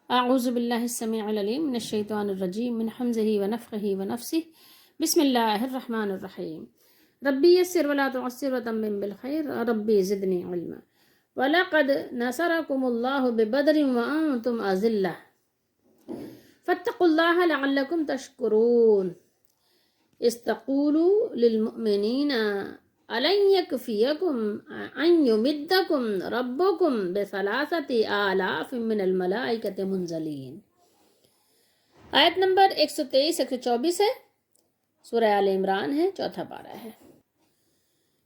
اعوذ باللہ السمیع العلیم من الشیطان الرجیم من حمزہ ونفخہ ونفسہ بسم اللہ الرحمن الرحیم ربی یسر ولا تعسر وتمم بالخیر ربی زدنی علما وَلَقَدْ نَصَرَكُمُ اللَّهُ بِبَدْرٍ وَأَنْتُمْ أَذِلَّةٌ فَاتَّقُوا اللَّهَ لَعَلَّكُمْ تَشْكُرُونَ إِذْ تَقُولُوا لِلْمُؤْمِنِينَ أَلَنْ يَكْفِيَكُمْ أَنْ يُمِدَّكُمْ رَبُّكُمْ بِثَلَاثَةِ آلَافٍ مِّنَ الْمَلَائِكَةِ مُنزَلِينَ۔ آیت نمبر 123 124 ہے، سورہ آل عمران ہے، چوتھا پارہ ہے۔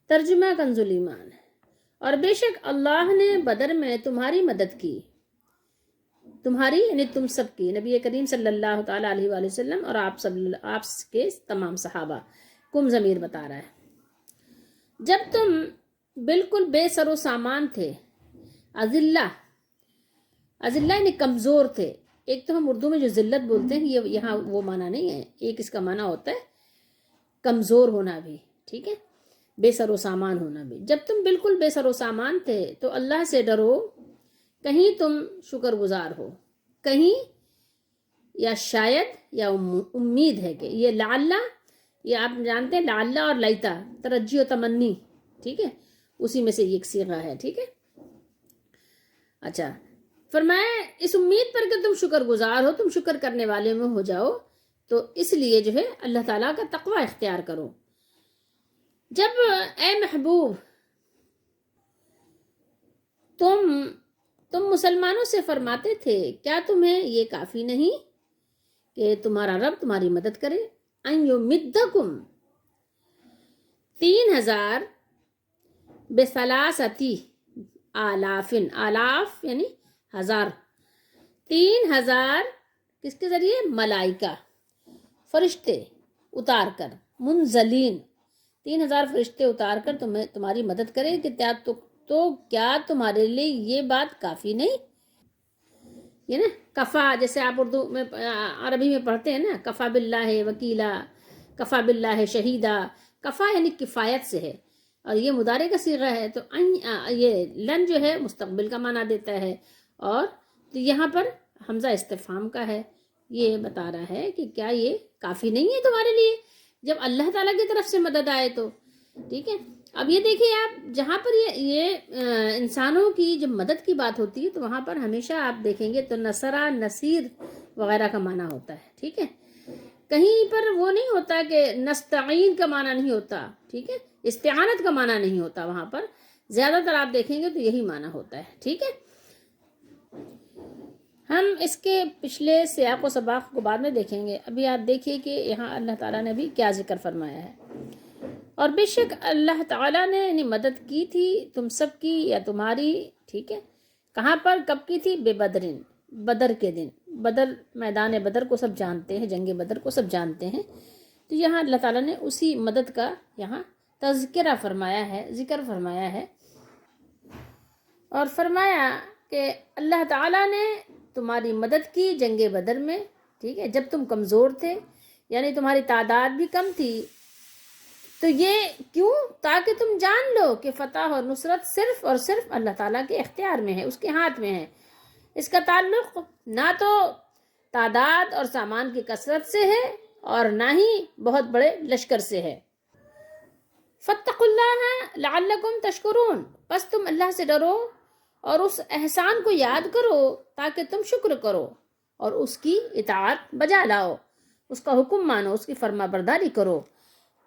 ترجمہ کنز ایمان ہے۔ اور بے شک اللہ نے بدر میں تمہاری مدد کی، تمہاری یعنی تم سب کی، نبی کریم صلی اللہ تعالیٰ علیہ وآلہ وسلم اور آپ کے تمام صحابہ، کم ضمیر بتا رہا ہے۔ جب تم بالکل بے سر و سامان تھے، اذلہ یعنی کمزور تھے۔ ایک تو ہم اردو میں جو ذلت بولتے ہیں یہ یہاں وہ معنی نہیں ہے، ایک اس کا معنی ہوتا ہے کمزور ہونا بھی، ٹھیک ہے، بے سر و سامان ہونا بھی۔ جب تم بالکل بے سر و سامان تھے تو اللہ سے ڈرو، کہیں تم شکر گزار ہو، کہیں یا شاید یا امید ہے کہ یہ لعلہ، یہ آپ جانتے ہیں لعلہ اور لیتا ترجی و تمنی، ٹھیک ہے، اسی میں سے ایک صیغہ ہے، ٹھیک ہے۔ اچھا، فرمایا اس امید پر کہ تم شکر گزار ہو، تم شکر کرنے والے میں ہو جاؤ، تو اس لیے جو ہے اللہ تعالیٰ کا تقوی اختیار کرو۔ جب اے محبوب تم مسلمانوں سے فرماتے تھے کیا تمہیں یہ کافی نہیں کہ تمہارا رب تمہاری مدد کرے، ان یمدکم 3000 بثلاثتی آلافن، آلاف یعنی ہزار، 3000 کس کے ذریعے؟ ملائکہ، فرشتے اتار کر، منزلین 3000 فرشتے اتار کر تمہاری مدد کرے کہ تو کیا تمہارے لیے یہ بات کافی نہیں؟ یہ نا کفا، جیسے آپ اردو میں عربی میں پڑھتے ہیں نا، کفا باللہ وکیلا، کفا باللہ شہیدہ، کفا یعنی کفایت سے ہے، اور یہ مضارع کا صیغہ ہے، تو یہ لن جو ہے مستقبل کا معنی دیتا ہے، اور تو یہاں پر حمزہ استفہام کا ہے، یہ بتا رہا ہے کہ کیا یہ کافی نہیں ہے تمہارے لیے جب اللہ تعالیٰ کی طرف سے مدد آئے تو، ٹھیک ہے۔ اب یہ دیکھیں آپ، جہاں پر یہ انسانوں کی جب مدد کی بات ہوتی ہے تو وہاں پر ہمیشہ آپ دیکھیں گے تو نصرہ، نصیر وغیرہ کا معنی ہوتا ہے، ٹھیک ہے۔ کہیں پر وہ نہیں ہوتا کہ نستعین کا معنی نہیں ہوتا، ٹھیک ہے، استعانت کا معنی نہیں ہوتا، وہاں پر زیادہ تر آپ دیکھیں گے تو یہی معنی ہوتا ہے، ٹھیک ہے۔ ہم اس کے پچھلے سیاق و سباق کو بعد میں دیکھیں گے، ابھی آپ دیکھیے کہ یہاں اللہ تعالیٰ نے بھی کیا ذکر فرمایا ہے۔ اور بے شک اللہ تعالیٰ نے یعنی مدد کی تھی تم سب کی یا تمہاری، ٹھیک ہے، کہاں پر کب کی تھی؟ بے بدرین، بدر کے دن، بدر میدان بدر کو سب جانتے ہیں، جنگ بدر کو سب جانتے ہیں، تو یہاں اللہ تعالیٰ نے اسی مدد کا یہاں تذکرہ فرمایا ہے، ذکر فرمایا ہے، اور فرمایا کہ اللہ تعالیٰ نے تمہاری مدد کی جنگ بدر میں، ٹھیک ہے، جب تم کمزور تھے، یعنی تمہاری تعداد بھی کم تھی، تو یہ کیوں؟ تاکہ تم جان لو کہ فتح اور نصرت صرف اور صرف اللہ تعالیٰ کے اختیار میں ہے، اس کے ہاتھ میں ہے۔ اس کا تعلق نہ تو تعداد اور سامان کی کثرت سے ہے اور نہ ہی بہت بڑے لشکر سے ہے۔ فاتقوا اللہ لعلکم تشکرون، بس تم اللہ سے ڈرو اور اس احسان کو یاد کرو تاکہ تم شکر کرو اور اس کی اطاعت بجا لاؤ، اس کا حکم مانو، اس کی فرما برداری کرو۔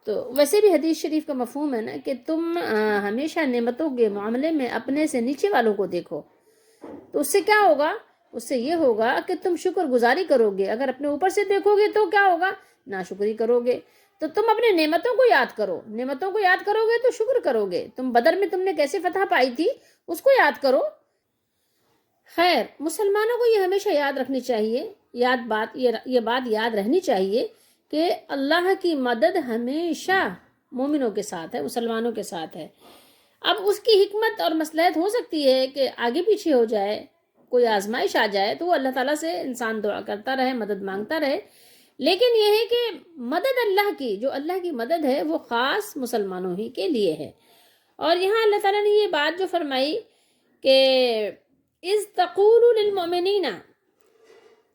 تو ویسے بھی حدیث شریف کا مفہوم ہے نا کہ تم ہمیشہ نعمتوں کے معاملے میں اپنے سے نیچے والوں کو دیکھو، تو اس سے کیا ہوگا؟ اس سے یہ ہوگا کہ تم شکر گزاری کرو گے۔ اگر اپنے اوپر سے دیکھو گے تو کیا ہوگا؟ ناشکری کرو گے۔ تو تم اپنے نعمتوں کو یاد کرو، نعمتوں کو یاد کرو گے تو شکر کرو گے۔ تم بدر میں تم نے کیسے فتح پائی تھی اس کو یاد کرو۔ خیر، مسلمانوں کو یہ ہمیشہ یاد رکھنی چاہیے، یہ بات یاد رہنی چاہیے کہ اللہ کی مدد ہمیشہ مومنوں کے ساتھ ہے، مسلمانوں کے ساتھ ہے۔ اب اس کی حکمت اور مصلحت ہو سکتی ہے کہ آگے پیچھے ہو جائے، کوئی آزمائش آ جائے تو وہ اللہ تعالیٰ سے انسان دعا کرتا رہے، مدد مانگتا رہے، لیکن یہ ہے کہ مدد اللہ کی، جو اللہ کی مدد ہے وہ خاص مسلمانوں ہی کے لیے ہے۔ اور یہاں اللہ تعالیٰ نے یہ بات جو فرمائی کہ اِذْ تَقُولُ لِلْمُؤْمِنِينَ،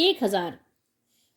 1000।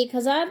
1000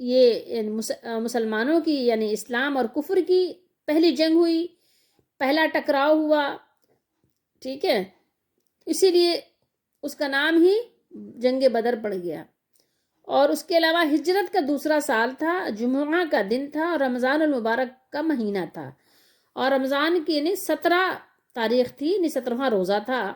یہ مسلمانوں کی یعنی اسلام اور کفر کی پہلی جنگ ہوئی، پہلا ٹکراؤ ہوا، ٹھیک ہے، اسی لیے اس کا نام ہی جنگ بدر پڑ گیا۔ اور اس کے علاوہ ہجرت کا دوسرا سال تھا، جمعہ کا دن تھا، اور رمضان المبارک کا مہینہ تھا، اور رمضان کی یعنی 17 تاریخ تھی، یعنی 17واں روزہ تھا۔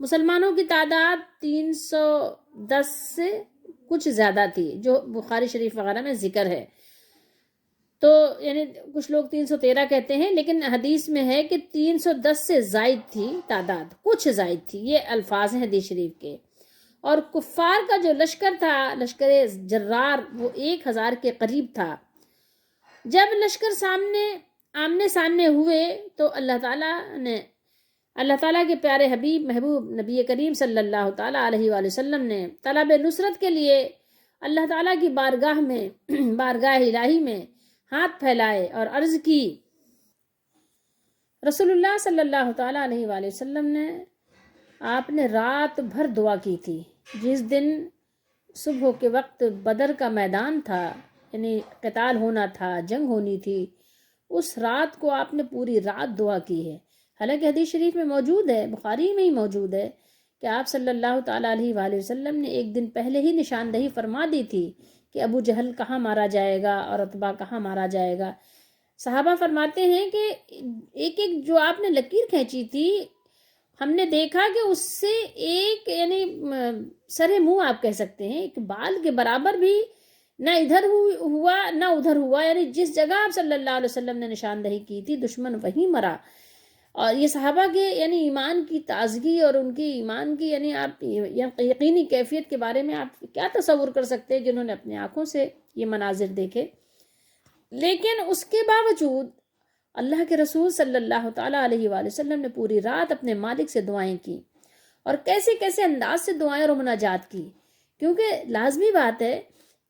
مسلمانوں کی تعداد 310 سے کچھ زیادہ تھی، جو بخاری شریف وغیرہ میں ذکر ہے، تو یعنی کچھ لوگ 313 کہتے ہیں، لیکن حدیث میں ہے کہ 310 سے زائد تھی تعداد، کچھ زائد تھی، یہ الفاظ ہیں حدیث شریف کے۔ اور کفار کا جو لشکر تھا، لشکر جرار، وہ 1000 کے قریب تھا۔ جب لشکر آمنے سامنے ہوئے تو اللہ تعالیٰ کے پیارے حبیب محبوب نبی کریم صلی اللہ تعالیٰ علیہ وآلہ وسلم نے طلب نصرت کے لیے اللہ تعالیٰ کی بارگاہ الہی میں ہاتھ پھیلائے اور عرض کی۔ رسول اللہ صلی اللہ تعالیٰ علیہ وآلہ وسلم نے آپ نے رات بھر دعا کی تھی۔ جس دن صبح کے وقت بدر کا میدان تھا، یعنی قتال ہونا تھا، جنگ ہونی تھی، اس رات کو آپ نے پوری رات دعا کی ہے۔ حالانکہ حدیث شریف میں موجود ہے، بخاری میں ہی موجود ہے کہ آپ صلی اللہ تعالیٰ علیہ وآلہ وسلم نے ایک دن پہلے ہی نشاندہی فرما دی تھی کہ ابو جہل کہاں مارا جائے گا اور عتبہ کہاں مارا جائے گا۔ صحابہ فرماتے ہیں کہ ایک جو آپ نے لکیر کھینچی تھی، ہم نے دیکھا کہ اس سے ایک یعنی سر منہ آپ کہہ سکتے ہیں، ایک بال کے برابر بھی نہ ادھر ہوا نہ ادھر ہوا، یعنی جس جگہ آپ صلی اللہ علیہ وسلم نے نشاندہی کی تھی دشمن وہیں مرا۔ اور یہ صحابہ کے یعنی ایمان کی تازگی اور ان کی ایمان کی یعنی آپ یقینی کیفیت کے بارے میں آپ کیا تصور کر سکتے ہیں، جنہوں نے اپنے آنکھوں سے یہ مناظر دیکھے۔ لیکن اس کے باوجود اللہ کے رسول صلی اللہ تعالیٰ علیہ وآلہ وسلم نے پوری رات اپنے مالک سے دعائیں کی، اور کیسے کیسے انداز سے دعائیں اور مناجات کی، کیونکہ لازمی بات ہے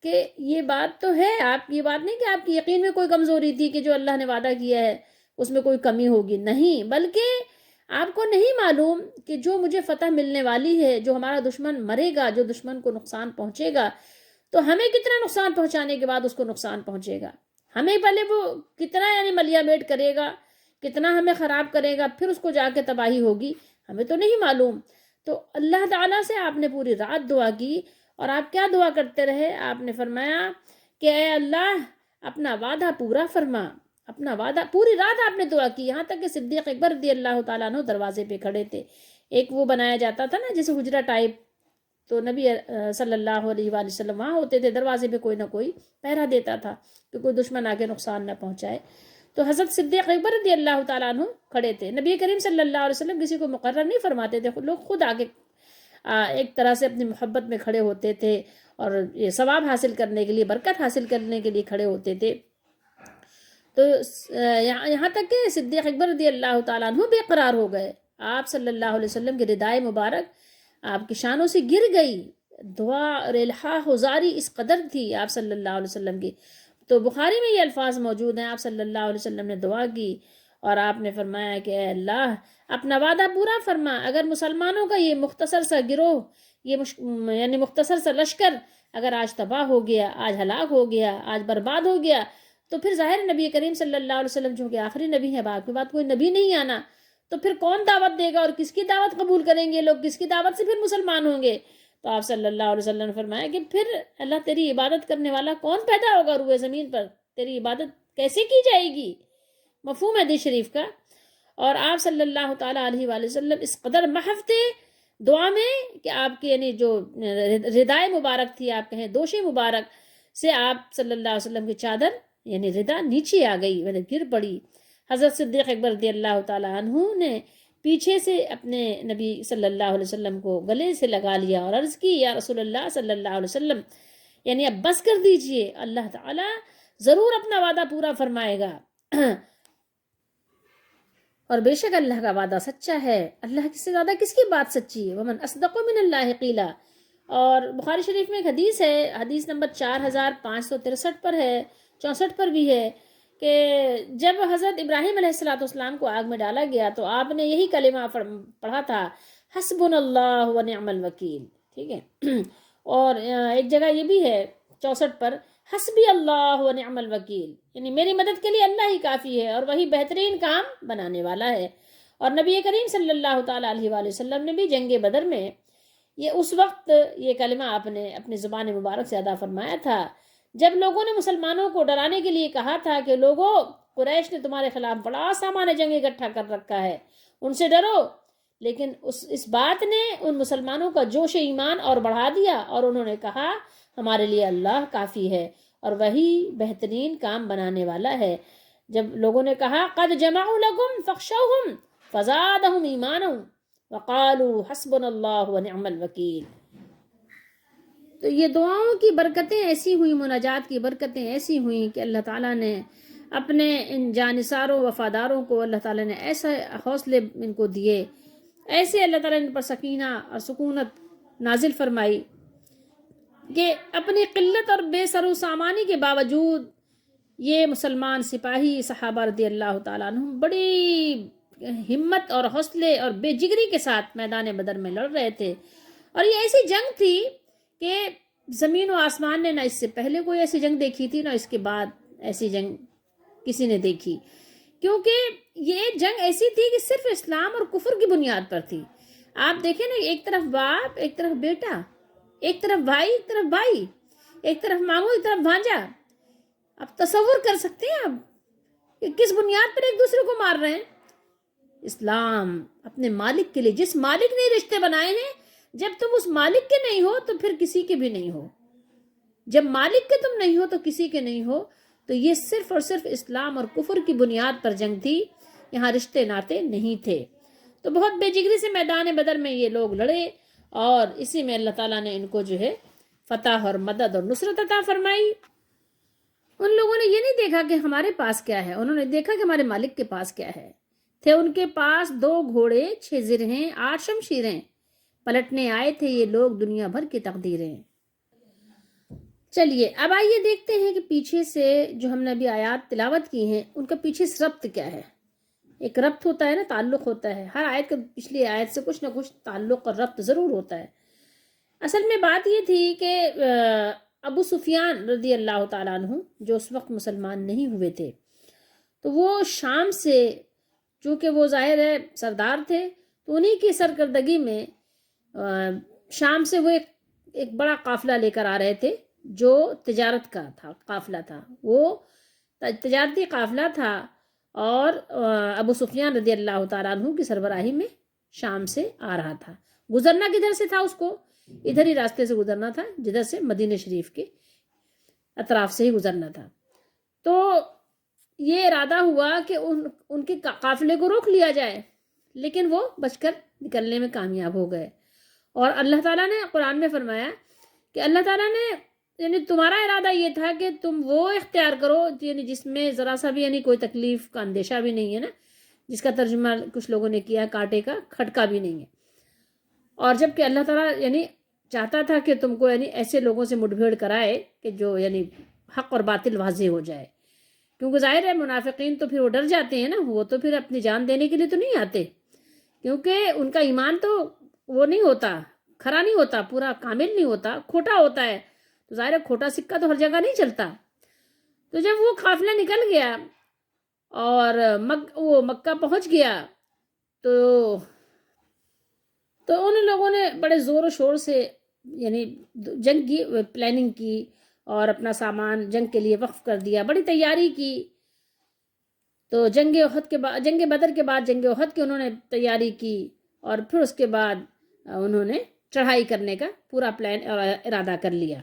کہ یہ بات تو ہے، آپ یہ بات نہیں کہ آپ کی یقین میں کوئی کمزوری تھی کہ جو اللہ نے وعدہ کیا ہے اس میں کوئی کمی ہوگی، نہیں، بلکہ آپ کو نہیں معلوم کہ جو مجھے فتح ملنے والی ہے، جو ہمارا دشمن مرے گا، جو دشمن کو نقصان پہنچے گا، تو ہمیں کتنا نقصان پہنچانے کے بعد اس کو نقصان پہنچے گا، ہمیں پہلے وہ کتنا یعنی ملیا میٹ کرے گا، کتنا ہمیں خراب کرے گا، پھر اس کو جا کے تباہی ہوگی، ہمیں تو نہیں معلوم۔ تو اللہ تعالیٰ سے آپ نے پوری رات دعا کی، اور آپ کیا دعا کرتے رہے؟ آپ نے فرمایا کہ اے اللہ اپنا وعدہ پورا فرما، اپنا وعدہ، پوری رات آپ نے دعا کی، یہاں تک کہ صدیق اکبر رضی اللہ تعالیٰ عنہ دروازے پہ کھڑے تھے۔ ایک وہ بنایا جاتا تھا نا جیسے حجرہ ٹائپ، تو نبی صلی اللہ علیہ وآلہ وسلم وہاں ہوتے تھے، دروازے پہ کوئی نہ کوئی پہرا دیتا تھا کہ کوئی دشمن آگے نقصان نہ پہنچائے۔ تو حضرت صدیق اکبر رضی اللہ تعالیٰ عنہ کھڑے تھے۔ نبی کریم صلی اللہ علیہ وسلم کسی کو مقرر نہیں فرماتے تھے، لوگ خود آگے ایک طرح سے اپنی محبت میں کھڑے ہوتے تھے، اور یہ ثواب حاصل کرنے کے لیے، برکت حاصل کرنے کے لیے کھڑے ہوتے تھے۔ تو یہاں تک کہ صدیق اکبر رضی اللہ تعالیٰ عنہ بے قرار ہو گئے، آپ صلی اللہ علیہ وسلم کی ردائے مبارک آپ کی شانوں سے گر گئی، دعا اور الحاح و زاری اس قدر تھی آپ صلی اللہ علیہ وسلم کی۔ تو بخاری میں یہ الفاظ موجود ہیں، آپ صلی اللہ علیہ وسلم نے دعا کی اور آپ نے فرمایا کہ اے اللہ اپنا وعدہ پورا فرما، اگر مسلمانوں کا یہ مختصر سا گروہ، یہ یعنی مختصر سا لشکر اگر آج تباہ ہو گیا، آج ہلاک ہو گیا، آج برباد ہو گیا، تو پھر ظاہر نبی کریم صلی اللہ علیہ وسلم جو کہ آخری نبی ہے، بعد کے بعد کوئی نبی نہیں آنا، تو پھر کون دعوت دے گا اور کس کی دعوت قبول کریں گے لوگ، کس کی دعوت سے پھر مسلمان ہوں گے؟ تو آپ صلی اللہ علیہ وسلم نے فرمایا کہ پھر اللہ تیری عبادت کرنے والا کون پیدا ہوگا روئے زمین پر، تیری عبادت کیسے کی جائے گی؟ مفہوم ہے حدیث شریف کا۔ اور آپ صلی اللہ تعالیٰ علیہ وآلہ وسلم اس قدر محو تھے دعا میں کہ آپ کی یعنی جو ردائے مبارک تھی، آپ کہیں دوش مبارک سے آپ صلی اللہ علیہ وسلم کی چادر یعنی ردا نیچے آ گئی، یعنی گر پڑی۔ حضرت صدیق اکبر رضی اللہ تعالیٰ عنہ نے پیچھے سے اپنے نبی صلی اللہ علیہ وسلم کو گلے سے لگا لیا اور عرض کی، یا رسول اللہ صلی اللہ علیہ وسلم، یعنی اب بس کر دیجئے، اللہ تعالیٰ ضرور اپنا وعدہ پورا فرمائے گا، اور بے شک اللہ کا وعدہ سچا ہے، اللہ سے زیادہ کس کی بات سچی ہے؟ ومن اصدق من اللہ قیلا۔ اور بخاری شریف میں ایک حدیث ہے، حدیث نمبر 4563 پر ہے، 64 پر بھی ہے، کہ جب حضرت ابراہیم علیہ السلام کو آگ میں ڈالا گیا تو آپ نے یہی کلمہ پڑھا تھا، حسبنا اللہ و نعم الوکیل، ٹھیک ہے۔ اور ایک جگہ یہ بھی ہے 64 پر، حسبی اللہ و نعم الوکیل، یعنی میری مدد کے لیے اللہ ہی کافی ہے اور وہی بہترین کام بنانے والا ہے۔ اور نبی کریم صلی اللہ تعالیٰ علیہ وآلہ وسلم نے بھی جنگ بدر میں یہ اس وقت یہ کلمہ آپ نے اپنی زبان مبارک سے ادا فرمایا تھا جب لوگوں نے مسلمانوں کو ڈرانے کے لیے کہا تھا کہ لوگوں، قریش نے تمہارے خلاف بڑا سامان جنگ اکٹھا کر رکھا ہے، ان سے ڈرو۔ لیکن اس بات نے ان مسلمانوں کا جوش ایمان اور بڑھا دیا اور انہوں نے کہا ہمارے لیے اللہ کافی ہے اور وہی بہترین کام بنانے والا ہے۔ جب لوگوں نے کہا قد جمعوا لکم فاخشوہم فزادہم ایمانا وقالوا حسبنا اللہ ونعم الوکیل۔ تو یہ دعاؤں کی برکتیں ایسی ہوئیں، مناجات کی برکتیں ایسی ہوئیں کہ اللہ تعالیٰ نے اپنے ان جانثاروں وفاداروں کو اللہ تعالیٰ نے ایسا حوصلے ان کو دیے، ایسے اللہ تعالیٰ نے ان پر سکینہ اور سکونت نازل فرمائی کہ اپنی قلت اور بے سر و سامانی کے باوجود یہ مسلمان سپاہی صحابہ رضی اللہ تعالیٰ عنہ بڑی ہمت اور حوصلے اور بے جگری کے ساتھ میدان بدر میں لڑ رہے تھے۔ اور یہ ایسی جنگ تھی کہ زمین و آسمان نے نہ اس سے پہلے کوئی ایسی جنگ دیکھی تھی نہ اس کے بعد ایسی جنگ کسی نے دیکھی، کیونکہ یہ جنگ ایسی تھی کہ صرف اسلام اور کفر کی بنیاد پر تھی۔ آپ دیکھیں نا، ایک طرف باپ، ایک طرف بیٹا، ایک طرف بھائی، ایک طرف بھائی، ایک طرف ماموں، ایک طرف بھانجا۔ اب تصور کر سکتے ہیں آپ کہ کس بنیاد پر ایک دوسرے کو مار رہے ہیں؟ اسلام اپنے مالک کے لیے، جس مالک نے رشتے بنائے ہیں، جب تم اس مالک کے نہیں ہو تو پھر کسی کے بھی نہیں ہو۔ جب مالک کے تم نہیں ہو تو کسی کے نہیں ہو۔ تو یہ صرف اور صرف اسلام اور کفر کی بنیاد پر جنگ تھی، یہاں رشتے ناطے نہیں تھے۔ تو بہت بے جگری سے میدان بدر میں یہ لوگ لڑے اور اسی میں اللہ تعالیٰ نے ان کو جو ہے فتح اور مدد اور نصرت عطا فرمائی۔ ان لوگوں نے یہ نہیں دیکھا کہ ہمارے پاس کیا ہے، انہوں نے دیکھا کہ ہمارے مالک کے پاس کیا ہے۔ تھے ان کے پاس 2 گھوڑے، 6 زرہیں، 8 شمشیریں، پلٹنے آئے تھے یہ لوگ دنیا بھر کی تقدیریں۔ چلیے اب آئیے دیکھتے ہیں کہ پیچھے سے جو ہم نے ابھی آیات تلاوت کی ہیں ان کا پیچھے سے ربط کیا ہے۔ ایک ربط ہوتا ہے نا، تعلق ہوتا ہے، ہر آیت کا پچھلی آیت سے کچھ نہ کچھ تعلق اور ربط ضرور ہوتا ہے۔ اصل میں بات یہ تھی کہ ابو سفیان رضی اللہ تعالیٰ عنہ جو اس وقت مسلمان نہیں ہوئے تھے، تو وہ شام سے، چونکہ وہ ظاہر ہے سردار تھے، تو انہی کی سرکردگی میں شام سے وہ ایک بڑا قافلہ لے کر آ رہے تھے جو تجارت کا تھا، قافلہ تھا، وہ تجارتی قافلہ تھا اور ابو سفیان رضی اللہ تعالیٰ عنہ کی سربراہی میں شام سے آ رہا تھا۔ گزرنا کدھر سے تھا؟ اس کو ادھر ہی راستے سے گزرنا تھا جدھر سے مدینہ شریف کے اطراف سے ہی گزرنا تھا۔ تو یہ ارادہ ہوا کہ ان کے قافلے کو روک لیا جائے، لیکن وہ بچ کر نکلنے میں کامیاب ہو گئے۔ اور اللہ تعالیٰ نے قرآن میں فرمایا کہ اللہ تعالیٰ نے، یعنی تمہارا ارادہ یہ تھا کہ تم وہ اختیار کرو یعنی جس میں ذرا سا بھی یعنی کوئی تکلیف کا اندیشہ بھی نہیں ہے نا، جس کا ترجمہ کچھ لوگوں نے کیا کانٹے کا کھٹکا بھی نہیں ہے۔ اور جب کہ اللہ تعالیٰ یعنی چاہتا تھا کہ تم کو یعنی ایسے لوگوں سے مٹ بھیڑ کرائے کہ جو یعنی حق اور باطل واضح ہو جائے، کیونکہ ظاہر ہے منافقین تو پھر وہ ڈر جاتے ہیں نا، وہ تو پھر اپنی جان دینے کے لیے تو نہیں آتے، کیونکہ ان کا ایمان تو وہ نہیں ہوتا، کھرا نہیں ہوتا، پورا کامل نہیں ہوتا، کھوٹا ہوتا ہے۔ تو ظاہر ہے کھوٹا سکہ تو ہر جگہ نہیں چلتا۔ تو جب وہ قافلہ نکل گیا اور وہ مکہ پہنچ گیا تو ان لوگوں نے بڑے زور و شور سے یعنی جنگ کی پلاننگ کی اور اپنا سامان جنگ کے لیے وقف کر دیا، بڑی تیاری کی۔ تو جنگ بدر کے بعد جنگ احد کی انہوں نے تیاری کی اور پھر اس کے بعد انہوں نے چڑھائی کرنے کا پورا پلان اور ارادہ کر لیا۔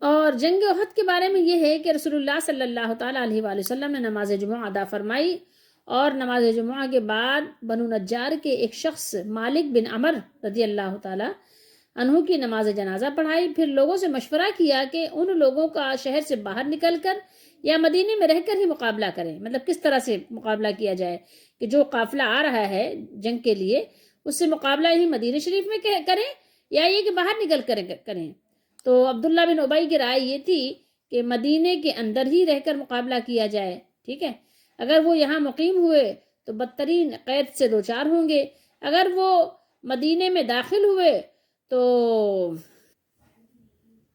اور جنگ احد کے بارے میں یہ ہے کہ رسول اللہ صلی اللہ تعالیٰ علیہ وآلہ وسلم نے نماز جمعہ ادا فرمائی اور نماز جمعہ کے بعد بنو نجار کے ایک شخص مالک بن عمر رضی اللہ تعالیٰ عنہ کی نماز جنازہ پڑھائی۔ پھر لوگوں سے مشورہ کیا کہ ان لوگوں کا شہر سے باہر نکل کر یا مدینے میں رہ کر ہی مقابلہ کریں، مطلب کس طرح سے مقابلہ کیا جائے کہ جو قافلہ آ رہا ہے جنگ کے لیے اس سے مقابلہ ہی مدینہ شریف میں کریں یا یہ کہ باہر نکل کر کریں۔ تو عبداللہ بن ابی کی رائے یہ تھی کہ مدینے کے اندر ہی رہ کر مقابلہ کیا جائے، ٹھیک ہے، اگر وہ یہاں مقیم ہوئے تو بدترین قید سے دوچار ہوں گے، اگر وہ مدینے میں داخل ہوئے تو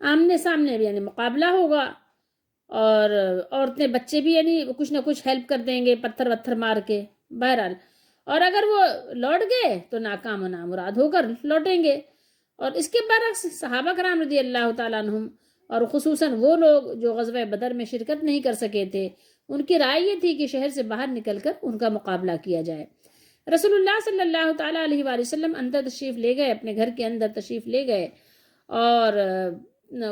آمنے سامنے بھی یعنی مقابلہ ہوگا، اور عورتیں بچے بھی یعنی کچھ نہ کچھ ہیلپ کر دیں گے پتھر وتھر مار کے بہرحال، اور اگر وہ لوٹ گئے تو ناکام و نامراد ہو کر لوٹیں گے۔ اور اس کے برعکس صحابہ کرام رضی اللہ تعالیٰ عنہم، اور خصوصاً وہ لوگ جو غزوہ بدر میں شرکت نہیں کر سکے تھے، ان کی رائے یہ تھی کہ شہر سے باہر نکل کر ان کا مقابلہ کیا جائے۔ رسول اللہ صلی اللہ تعالیٰ علیہ وآلہ وسلم اندر تشریف لے گئے، اپنے گھر کے اندر تشریف لے گئے، اور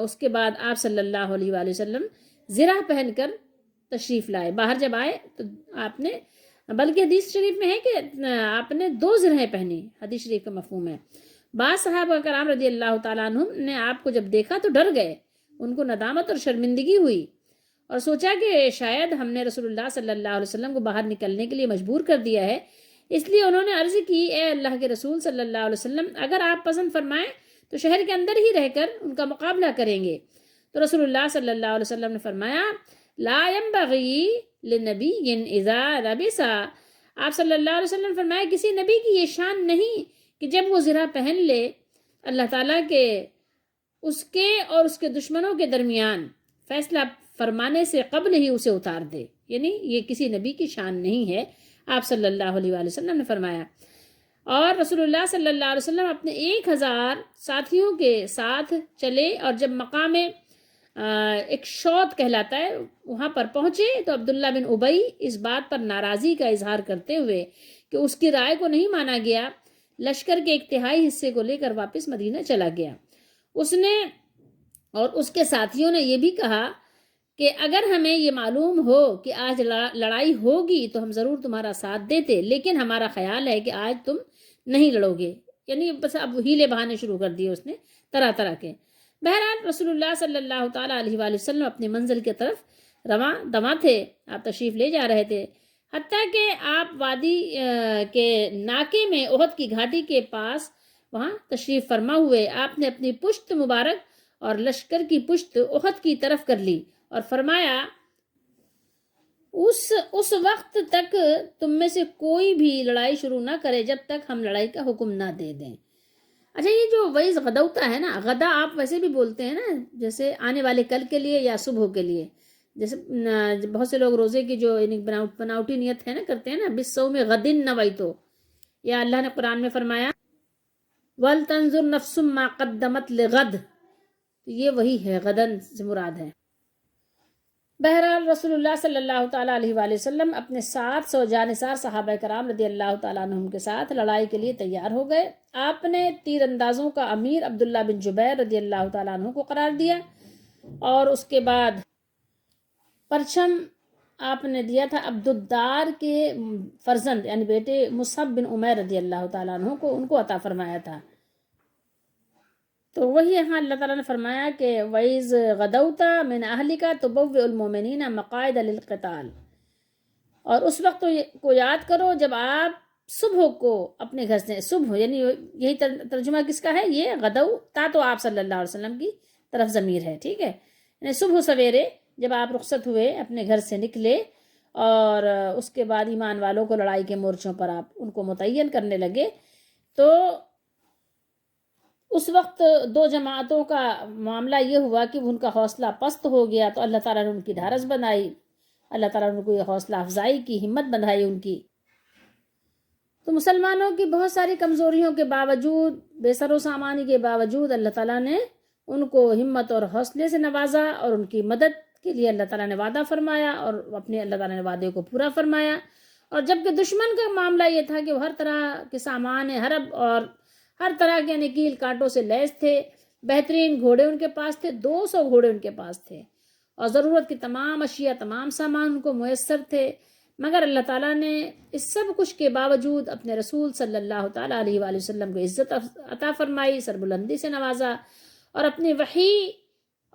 اس کے بعد آپ صلی اللہ علیہ وآلہ وسلم زرہ پہن کر تشریف لائے۔ باہر جب آئے تو آپ نے، بلکہ حدیث شریف میں ہے کہ آپ نے 2 زرہیں پہنی، حدیث شریف کا مفہوم ہے۔ بعض صحابہ کرام رضی اللہ تعالیٰ عنہم نے آپ کو جب دیکھا تو ڈر گئے، ان کو ندامت اور شرمندگی ہوئی، اور سوچا کہ شاید ہم نے رسول اللہ صلی اللہ علیہ وسلم کو باہر نکلنے کے لیے مجبور کر دیا ہے، اس لیے انہوں نے عرض کی، اے اللہ کے رسول صلی اللہ علیہ وسلم، اگر آپ پسند فرمائیں تو شہر کے اندر ہی رہ کر ان کا مقابلہ کریں گے۔ تو رسول اللہ صلی اللہ علیہ وسلم نے فرمایا، لا ينبغی لنبی اذا لبس، آپ صلی اللہ علیہ وسلم نے فرمایا کسی نبی کی یہ شان نہیں کہ جب وہ زرہ پہن لے اللہ تعالیٰ کے اس کے اور اس کے دشمنوں کے درمیان فیصلہ فرمانے سے قبل ہی اسے اتار دے، یعنی یہ کسی نبی کی شان نہیں ہے، آپ صلی اللہ علیہ وآلہ وسلم نے فرمایا۔ اور رسول اللہ صلی اللہ علیہ وسلم اپنے 1000 ساتھیوں کے ساتھ چلے، اور جب مقام ایک شوط کہلاتا ہے وہاں پر پہنچے تو عبداللہ بن ابی اس بات پر ناراضی کا اظہار کرتے ہوئے کہ اس کی رائے کو نہیں مانا گیا، لشکر کے ایک تہائی حصے کو لے کر واپس مدینہ چلا گیا۔ اس نے اور اس کے ساتھیوں نے یہ بھی کہا کہ اگر ہمیں یہ معلوم ہو کہ آج لڑائی ہوگی تو ہم ضرور تمہارا ساتھ دیتے، لیکن ہمارا خیال ہے کہ آج تم نہیں لڑو گے، یعنی بس اب ہیلے بہانے شروع کر دیے اس نے طرح طرح کے۔ بہرحال رسول اللہ صلی اللہ تعالیٰ علیہ وآلہ وسلم اپنی منزل کی طرف رواں دواں تھے، آپ تشریف لے جا رہے تھے، حتیٰ کہ آپ وادی کے ناکے میں احد کی گھاٹی کے پاس وہاں تشریف فرما ہوئے، آپ نے اپنی پشت مبارک اور لشکر کی پشت احد کی طرف کر لی اور فرمایا، اس وقت تک تم میں سے کوئی بھی لڑائی شروع نہ کرے جب تک ہم لڑائی کا حکم نہ دے دیں۔ اچھا، یہ جو وعظ غدوتا ہے نا، غدا آپ ویسے بھی بولتے ہیں نا، جیسے آنے والے کل کے لیے یا صبح کے لیے، جیسے بہت سے لوگ روزے کی جو بناوٹی نیت ہے نا کرتے ہیں نا، بالصوم غد نویتو، یا اللہ نے قرآن میں فرمایا وَلْتَنْظُرْ نَفْسٌ مَا قَدَّمَتْ لِغَدٍ، تو یہ وہی ہے، غدن سے مراد ہے۔ بہرحال رسول اللہ صلی اللہ تعالیٰ علیہ وآلہ وسلم اپنے 700 جانثار صحابہ کرام رضی اللہ تعالیٰ عنہم کے ساتھ لڑائی کے لیے تیار ہو گئے۔ آپ نے تیر اندازوں کا امیر عبداللہ بن جبیر رضی اللہ تعالیٰ عنہ کو قرار دیا، اور اس کے بعد پرچم آپ نے دیا تھا عبدالدار کے فرزند یعنی بیٹے مصعب بن عمیر رضی اللہ تعالیٰ عنہ کو، ان کو عطا فرمایا تھا۔ تو وہی یہاں اللہ تعالیٰ نے فرمایا کہ وَإِذْ غَدَوْتَ مِنْ أَهْلِكَ تُبَوِّئُ الْمُؤْمِنِينَ مَقَاعِدَ لِلْقِتَالِ، اور اس وقت کو یاد کرو جب آپ صبح کو اپنے گھر سے، صبح یعنی یہی ترجمہ کس کا ہے، یہ غدو تا تو آپ صلی اللہ علیہ وسلم کی طرف ضمیر ہے، ٹھیک ہے، یعنی صبح سویرے جب آپ رخصت ہوئے اپنے گھر سے نکلے، اور اس کے بعد ایمان والوں کو لڑائی کے مورچوں پر آپ ان کو متعین کرنے لگے، تو اس وقت 2 جماعتوں کا معاملہ یہ ہوا کہ ان کا حوصلہ پست ہو گیا، تو اللہ تعالیٰ نے ان کی ڈھارس بنائی، اللہ تعالیٰ نے ان کو یہ حوصلہ افزائی کی، ہمت بندھائی ان کی۔ تو مسلمانوں کی بہت ساری کمزوریوں کے باوجود، بے سر و سامانی کے باوجود، اللہ تعالیٰ نے ان کو ہمت اور حوصلے سے نوازا، اور ان کی مدد کے لیے اللہ تعالیٰ نے وعدہ فرمایا، اور اپنے اللہ تعالیٰ نے وعدے کو پورا فرمایا۔ اور جبکہ دشمن کا معاملہ یہ تھا کہ وہ ہر طرح کے سامان حرب اور ہر طرح کے نکیل کانٹوں سے لیس تھے، بہترین گھوڑے ان کے پاس تھے، 200 گھوڑے ان کے پاس تھے، اور ضرورت کی تمام اشیاء، تمام سامان ان کو میسر تھے، مگر اللہ تعالیٰ نے اس سب کچھ کے باوجود اپنے رسول صلی اللہ تعالیٰ علیہ وآلہ وسلم کو عزت عطا فرمائی، سربلندی سے نوازا، اور اپنی وحی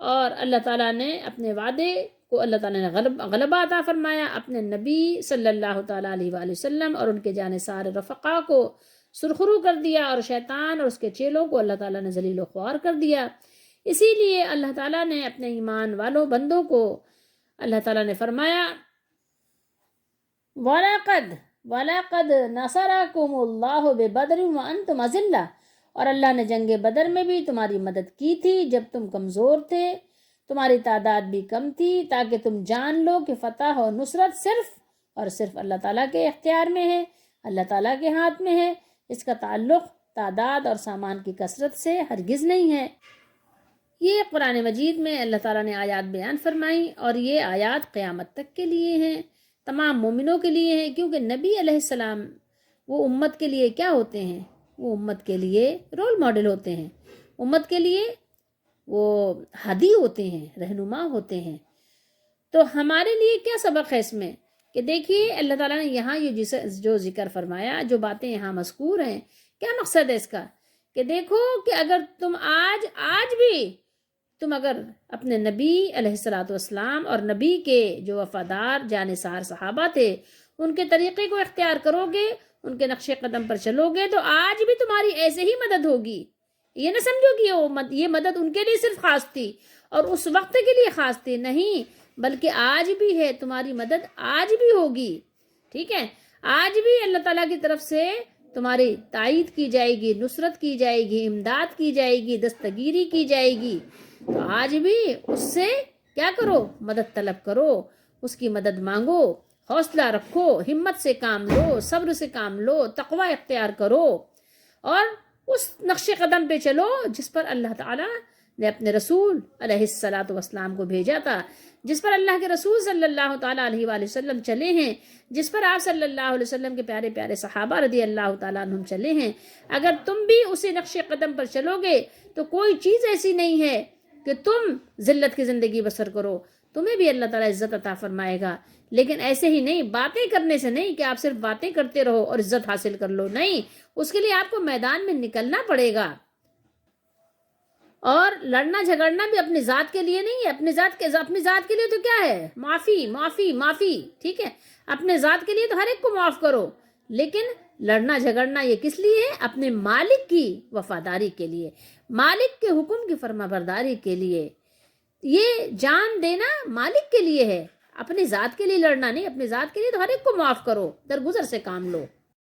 اور اللہ تعالیٰ نے اپنے وعدے کو اللہ تعالیٰ نے غلبہ عطا فرمایا، اپنے نبی صلی اللہ تعالیٰ علیہ وآلہ وسلم اور ان کے جانثار رفقا کو سرخرو کر دیا، اور شیطان اور اس کے چیلوں کو اللہ تعالیٰ نے ذلیل و خوار کر دیا۔ اسی لیے اللہ تعالیٰ نے اپنے ایمان والوں بندوں کو اللہ تعالیٰ نے فرمایا وَلَقَدْ نَصَرَكُمُ اللَّهُ بِبَدْرٍ وَأَنْتُمْ أَذِلَّةٌ، اور اللہ نے جنگ بدر میں بھی تمہاری مدد کی تھی جب تم کمزور تھے، تمہاری تعداد بھی کم تھی، تاکہ تم جان لو کہ فتح اور نصرت صرف اور صرف اللہ تعالیٰ کے اختیار میں ہے، اللہ تعالیٰ کے ہاتھ میں ہے۔ اس کا تعلق تعداد اور سامان کی کثرت سے ہرگز نہیں ہے۔ یہ قرآن مجید میں اللہ تعالیٰ نے آیات بیان فرمائی، اور یہ آیات قیامت تک کے لیے ہیں، تمام مومنوں کے لیے ہیں، کیونکہ نبی علیہ السلام وہ امت کے لیے کیا ہوتے ہیں؟ وہ امت کے لیے رول ماڈل ہوتے ہیں، امت کے لیے وہ ہادی ہوتے ہیں، رہنما ہوتے ہیں۔ تو ہمارے لیے کیا سبق ہے اس میں کہ دیکھیے اللہ تعالیٰ نے یہاں یہ جو ذکر فرمایا، جو باتیں یہاں مذکور ہیں، کیا مقصد ہے اس کا؟ کہ دیکھو کہ اگر تم آج بھی تم اگر اپنے نبی علیہ الصلوۃ والسلام اور نبی کے جو وفادار جانثار صحابہ تھے ان کے طریقے کو اختیار کرو گے، ان کے نقش قدم پر چلو گے، تو آج بھی تمہاری ایسے ہی مدد ہوگی۔ یہ نہ سمجھو کہ یہ مدد ان کے لیے صرف خاص تھی اور اس وقت کے لیے خاص تھی، نہیں، بلکہ آج بھی ہے، تمہاری مدد آج بھی ہوگی، ٹھیک ہے؟ آج بھی اللہ تعالیٰ کی طرف سے تمہاری تائید کی جائے گی، نصرت کی جائے گی، امداد کی جائے گی، دستگیری کی جائے گی۔ تو آج بھی اس سے کیا کرو؟ مدد طلب کرو، اس کی مدد مانگو، حوصلہ رکھو، ہمت سے کام لو، صبر سے کام لو، تقوی اختیار کرو، اور اس نقش قدم پہ چلو جس پر اللہ تعالیٰ نے اپنے رسول علیہ الصلاۃ والسلام کو بھیجا تھا، جس پر اللہ کے رسول صلی اللہ تعالیٰ علیہ وآلہ وسلم چلے ہیں، جس پر آپ صلی اللہ علیہ وسلم کے پیارے پیارے صحابہ رضی اللہ تعالیٰ عنہم چلے ہیں۔ اگر تم بھی اسی نقش قدم پر چلو گے تو کوئی چیز ایسی نہیں ہے کہ تم ذلت کی زندگی بسر کرو، تمہیں بھی اللہ تعالیٰ عزت عطا فرمائے گا، لیکن ایسے ہی نہیں، باتیں کرنے سے نہیں کہ آپ صرف باتیں کرتے رہو اور عزت حاصل کر لو، نہیں، اس کے لیے آپ کو میدان میں نکلنا پڑے گا۔ اور لڑنا جھگڑنا بھی اپنی ذات کے لیے نہیں ہے، اپنی ذات کے لیے تو کیا ہے؟ معافی معافی معافی، ٹھیک ہے؟ اپنے ذات کے لیے تو ہر ایک کو معاف کرو، لیکن لڑنا جھگڑنا یہ کس لیے ہے؟ اپنے مالک کی وفاداری کے لیے، مالک کے حکم کی فرما برداری کے لیے، یہ جان دینا مالک کے لیے ہے، اپنی ذات کے لیے لڑنا نہیں، اپنی ذات کے لیے تو ہر ایک کو معاف کرو، درگزر سے کام لو۔